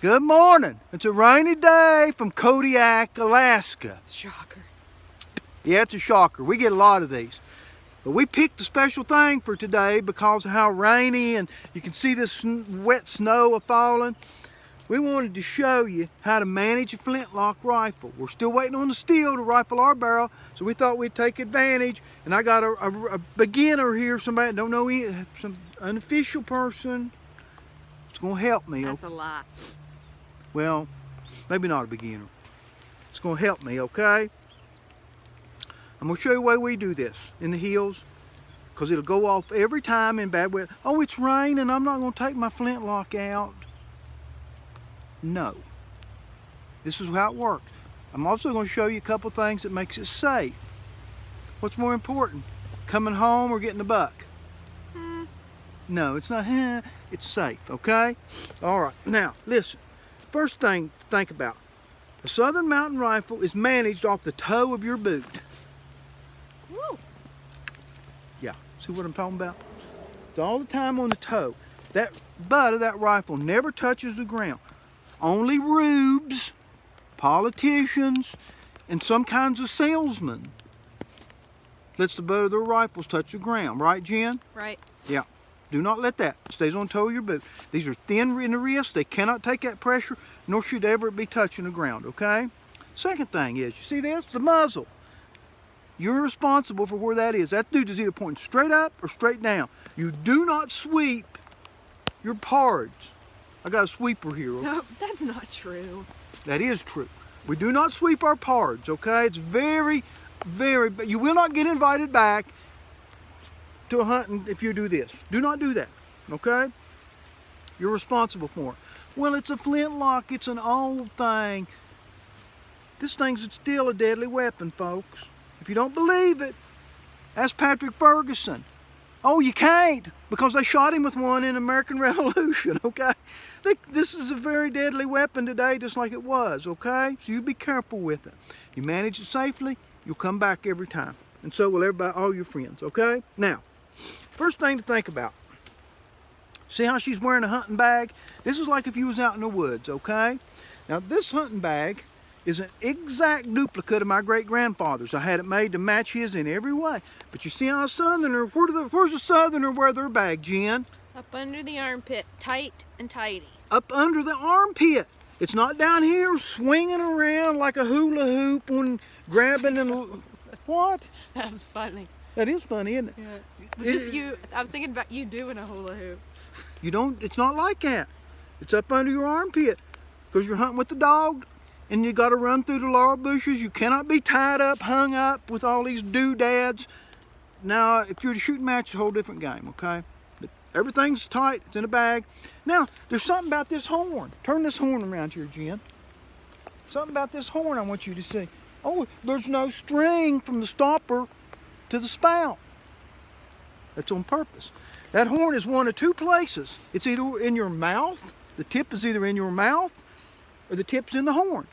Good morning. It's a rainy day from Kodiak, Alaska. Shocker. Yeah, it's a shocker. We get a lot of these. But we picked a special thing for today because of how rainy and you can see this wet snow falling. We wanted to show you how to manage a flintlock rifle. We're still waiting on the steel to rifle our barrel, so we thought we'd take advantage. And I got a beginner here, somebody that don't know any, some unofficial person. It's gonna help me. That's a lot. Well, maybe not a beginner. It's gonna help me, okay? I'm gonna show you the way we do this in the hills, because it'll go off every time in bad weather. Oh, it's raining, I'm not gonna take my flintlock out. No. This is how it works. I'm also gonna show you a couple things that makes it safe. What's more important, coming home or getting a buck? No, it's not, it's safe, okay? All right, now, listen. First thing to think about, a Southern Mountain rifle is managed off the toe of your boot. Woo. Yeah, see what I'm talking about? It's all the time on the toe. That butt of that rifle never touches the ground. Only rubes, politicians, and some kinds of salesmen lets the butt of their rifles touch the ground, right, Jen? Right. Yeah. Do not let that. It stays on the toe of your boot. These are thin in the wrist. They cannot take that pressure, nor should ever be touching the ground, okay? Second thing is, you see this? The muzzle. You're responsible for where that is. That dude is either pointing straight up or straight down. You do not sweep your pards. I got a sweeper here. Okay? No, that's not true. That is true. We do not sweep our pards, okay? It's very, very, you will not get invited back to a hunting if you do this. Do not do that, okay? You're responsible for it. Well, it's a flintlock. It's an old thing. This thing's still a deadly weapon, folks. If you don't believe it, ask Patrick Ferguson. Oh, you can't, because they shot him with one in American Revolution, okay? This is a very deadly weapon today, just like it was, okay? So you be careful with it. You manage it safely, you'll come back every time. And so will everybody, all your friends, okay? Now, first thing to think about. See how she's wearing a hunting bag? This is like if you was out in the woods, okay? Now, this hunting bag is an exact duplicate of my great-grandfather's. I had it made to match his in every way. But you see how a Southerner, where's a Southerner wear their bag, Jen? Up under the armpit, tight and tidy. Up under the armpit. It's not down here swinging around like a hula hoop when grabbing and... What? That was funny. That is funny, isn't it? Yeah. I was thinking about you doing a hula hoop. You don't, it's not like that. It's up under your armpit because you're hunting with the dog and you got to run through the laurel bushes. You cannot be tied up, hung up with all these doodads. Now, if you're to shoot match, it's a whole different game, okay? But everything's tight, it's in a bag. Now, there's something about this horn. Turn this horn around here, Jen. Something about this horn I want you to see. Oh, there's no string from the stopper to the spout. That's on purpose. That horn is one of two places. It's either in your mouth, the tip is either in your mouth, or the tip's in the horn.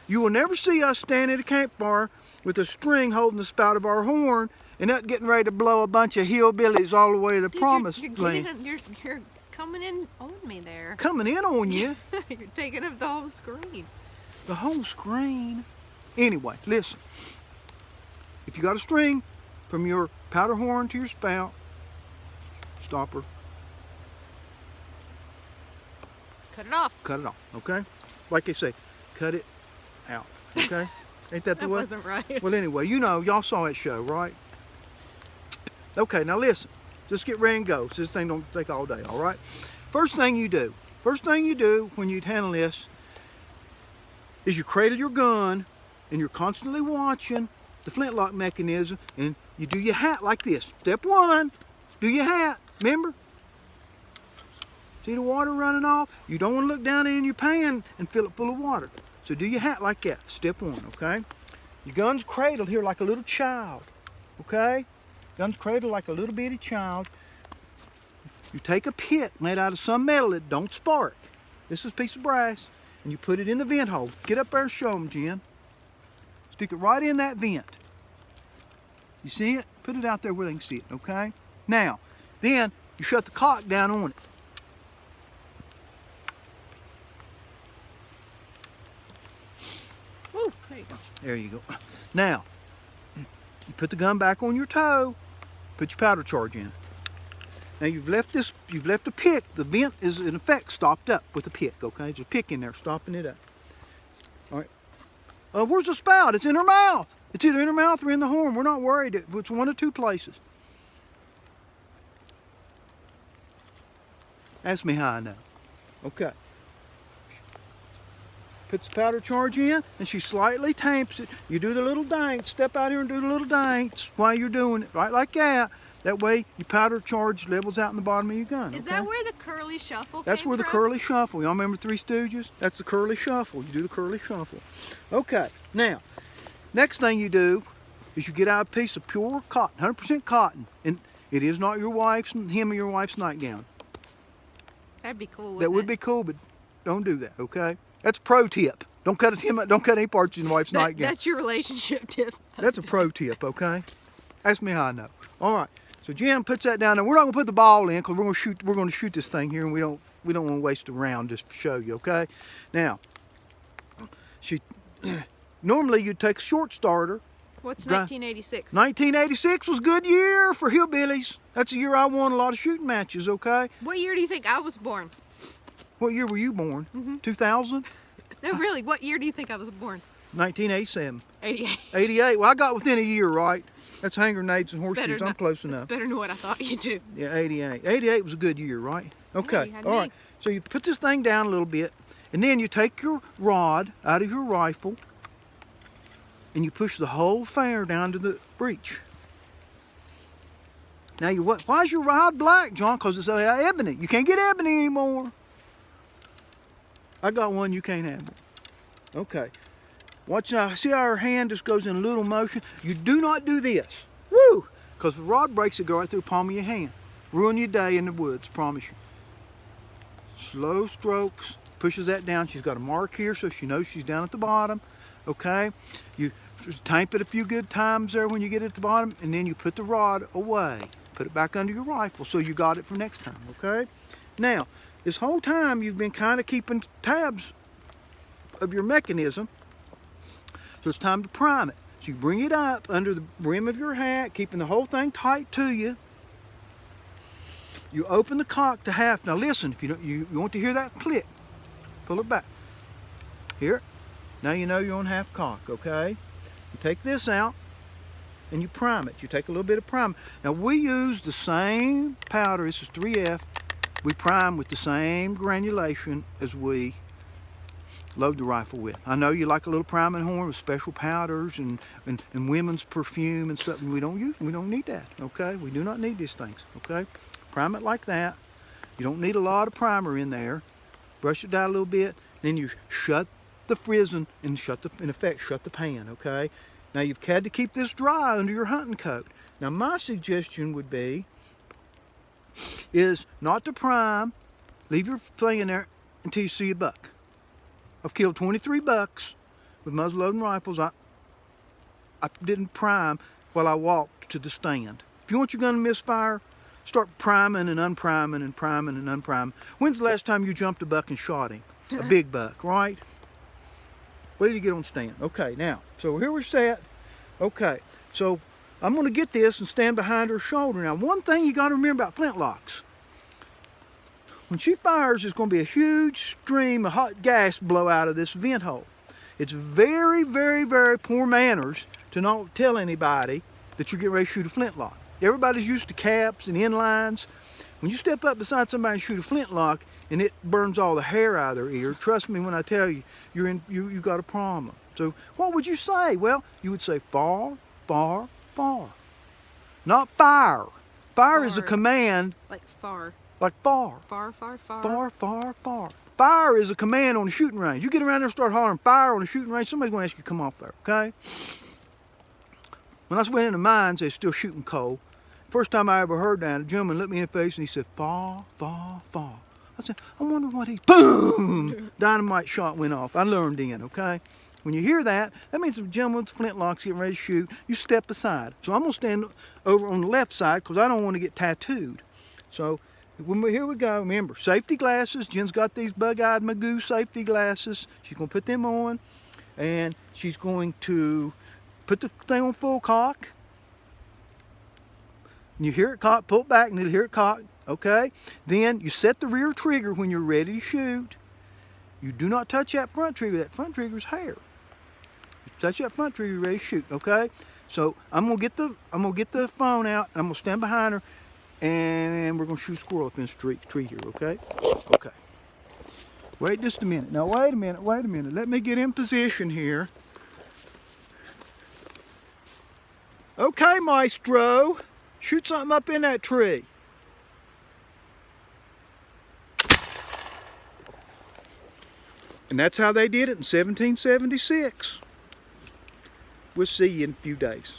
You will never see us standing at a campfire with a string holding the spout of our horn and not getting ready to blow a bunch of hillbillies all the way to the promised land. You're coming in on me there. Coming in on you. You're taking up the whole screen. The whole screen. Anyway, listen. If you got a string from your powder horn to your spout, stopper, Cut it off. cut it off, okay? Like they say, cut it out, okay? Ain't that the That way? wasn't right. Well, anyway, you know, y'all saw that show, right? Okay, now listen. Just get ready and go. So this thing don't take all day, all right? First thing you do when you handle this is you cradle your gun and you're constantly watching the flintlock mechanism and you do your hat like this. Step one, do your hat, remember? See the water running off? You don't want to look down in your pan and fill it full of water. So do your hat like that, step one, okay? Your gun's cradled here like a little child, okay? Gun's cradled like a little bitty child. You take a pit made out of some metal that don't spark. This is a piece of brass, and you put it in the vent hole. Get up there and show them, Jen. Stick it right in that vent. You see it? Put it out there where they can see it, okay? Now, then you shut the cock down on it. you go. There you go. Now, you put the gun back on your toe. Put your powder charge in. Now you've left the pick. The vent is in effect stopped up with the pick, okay? There's a pick in there stopping it up. All right. Where's the spout? It's in her mouth. It's either in her mouth or in the horn. We're not worried. It's one of two places. Ask me how I know. Okay. Puts the powder charge in, and she slightly tamps it. You do the little dance. Step out here and do the little dance while you're doing it, right like that. That way, your powder charge levels out in the bottom of your gun. Is that where the curly shuffle That's came where the from? curly shuffle. Y'all remember Three Stooges? That's the curly shuffle. You do the curly shuffle. Okay. Now, next thing you do is you get out a piece of pure cotton, 100% cotton, and it is not your wife's hem of your wife's nightgown. That'd be cool. That would be cool, but don't do that. Okay. That's a pro tip. Don't cut any parts in your wife's nightgown. That's your relationship tip. That's a pro tip, okay? Ask me how I know. All right. So Jim puts that down there. We're not gonna put the ball in because we're gonna shoot this thing here, and we don't want to waste a round just to show you, okay? Now, normally you'd take a short starter. What's 1986? 1986 was a good year for hillbillies. That's the year I won a lot of shooting matches, okay? What year do you think I was born? What year were you born? 2000? No, really. What year do you think I was born? 1987. 88. 88. Well, I got within a year, right? That's hand grenades and horseshoes. I'm close enough. That's better than what I thought you do. Yeah, 88. 88 was a good year, right? Okay. you had All me. right. So you put this thing down a little bit, and then you take your rod out of your rifle, and you push the whole fire down to the breech. Now, why is your rod black, John? Because it's ebony. You can't get ebony anymore. I got one you can't have. Okay. Watch now. See how her hand just goes in a little motion? You do not do this. Woo! Because the rod breaks, it go right through the palm of your hand. Ruin your day in the woods, promise you. Slow strokes. Pushes that down. She's got a mark here so she knows she's down at the bottom. Okay? You tamp it a few good times there when you get it at the bottom, and then you put the rod away. Put it back under your rifle so you got it for next time, okay? Now, this whole time you've been kind of keeping tabs of your mechanism, so it's time to prime it. So you bring it up under the brim of your hat, keeping the whole thing tight to you. You open the cock to half. Now listen, if you want to hear that click, pull it back. Here, now you know you're on half cock, okay? You take this out and you prime it. You take a little bit of prime. Now we use the same powder. This is 3F. We prime with the same granulation as we load the rifle with. I know you like a little priming horn with special powders and women's perfume and stuff. We don't need that, okay? We do not need these things, okay? Prime it like that. You don't need a lot of primer in there. Brush it down a little bit. Then you shut the frizzing and in effect shut the pan, okay? Now you've had to keep this dry under your hunting coat. Now my suggestion would be is not to prime. Leave your thing in there until you see a buck. I've killed 23 bucks with muzzleloading rifles. I didn't prime while I walked to the stand. If you want your gun to misfire, start priming and unpriming and priming and unpriming. When's the last time you jumped a buck and shot him? A big buck, right? Wait till you get on stand. Okay, now, so here we're set. Okay, so I'm going to get this and stand behind her shoulder. Now, one thing you got to remember about flintlocks. When she fires, there's going to be a huge stream of hot gas blow out of this vent hole. It's very, very, very poor manners to not tell anybody that you're getting ready to shoot a flintlock. Everybody's used to caps and inlines. When you step up beside somebody and shoot a flintlock and it burns all the hair out of their ear, trust me when I tell you, you got a problem. So what would you say? Well, you would say far, far, far. Not fire. Fire is a command. Like far. Like far. Far, far, far. Far, far, far. Fire is a command on the shooting range. You get around there and start hollering fire on the shooting range, somebody's going to ask you to come off there, okay? When I went into mines, they're still shooting coal. First time I ever heard that, a gentleman looked me in the face and he said, far, far, far. I said, I wonder what boom! Dynamite shot went off. I learned then, okay? When you hear that, that means the gentleman with the flintlocks getting ready to shoot, you step aside. So I'm going to stand over on the left side because I don't want to get tattooed. So here we go. Remember, safety glasses. Jen's got these bug-eyed Magoo safety glasses. She's going to put them on. And she's going to put the thing on full cock. And you hear it cock, pull it back, and you'll hear it cock. Okay? Then you set the rear trigger when you're ready to shoot. You do not touch that front trigger. That front trigger's hair. You touch that front trigger, you're ready to shoot. Okay? So I'm gonna get the phone out, and I'm gonna stand behind her, and we're gonna shoot a squirrel up in this tree here. Okay? Okay. Wait just a minute. Now wait a minute. Wait a minute. Let me get in position here. Okay, Maestro. Shoot something up in that tree. And that's how they did it in 1776. We'll see you in a few days.